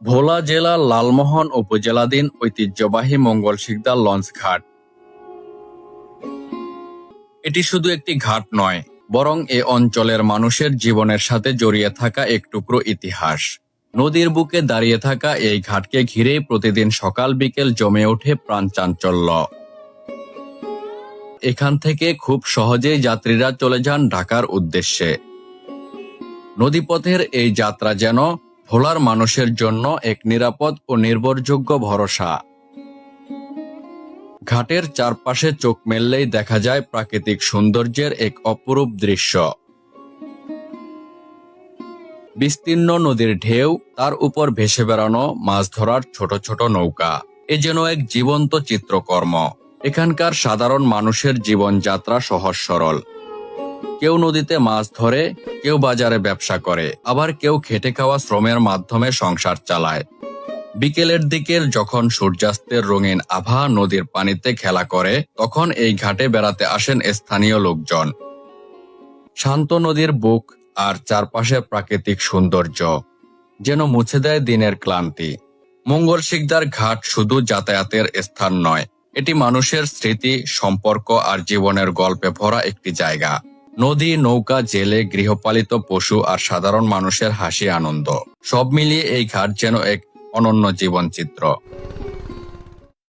ভোলা জেলার লালমোহন উপজেলাধীন ঐতিহ্যবাহী মঙ্গল শিকদার লঞ্চ ঘাট। এটি শুধু একটি ঘাট নয়, বরং এ অঞ্চলের মানুষের জীবনের সাথে জড়িয়ে থাকা এক টুকরো ইতিহাস। নদীর বুকে দাঁড়িয়ে থাকা এই ঘাটকে ঘিরেই প্রতিদিন সকাল বিকেল জমে ওঠে প্রাণচাঞ্চল্য। এখান থেকে খুব সহজেই যাত্রীরা চলে যান ঢাকার উদ্দেশ্যে। নদীপথের এই যাত্রা যেন ভোলার মানুষের জন্য এক নিরাপদ ও নির্ভরযোগ্য ভরসা। ঘাটের চারপাশে চোখ মেললেই দেখা যায় প্রাকৃতিক সৌন্দর্যের এক অপরূপ দৃশ্য। বিস্তীর্ণ নদীর ঢেউ, তার উপর ভেসে বেড়ানো মাছ ধরার ছোট ছোট নৌকা, এ যেন এক জীবন্ত চিত্রকর্ম। এখানকার সাধারণ মানুষের জীবনযাত্রা সহজ সরল। কেউ নদীতে মাছ ধরে, কেউ বাজারে ব্যবসা করে, আবার কেউ খেটে খাওয়া শ্রমের মাধ্যমে সংসার চালায়। বিকেলের দিকের যখন সূর্যাস্তের রঙিন আভা নদীর পানিতে খেলা করে, তখন এই ঘাটে বেড়াতে আসেন স্থানীয় লোকজন। শান্ত নদীর বুক আর চারপাশে প্রাকৃতিক সৌন্দর্য যেন মুছে দেয় দিনের ক্লান্তি। মঙ্গল শিকদার ঘাট শুধু যাতায়াতের স্থান নয়, এটি মানুষের স্মৃতি, সম্পর্ক আর জীবনের গল্পে ভরা একটি জায়গা। নদী, নৌকা, জেলে, গৃহপালিত পশু আর সাধারণ মানুষের হাসি আনন্দ, সব মিলিয়ে এই ঘাট যেন এক অনন্য জীবনচিত্র।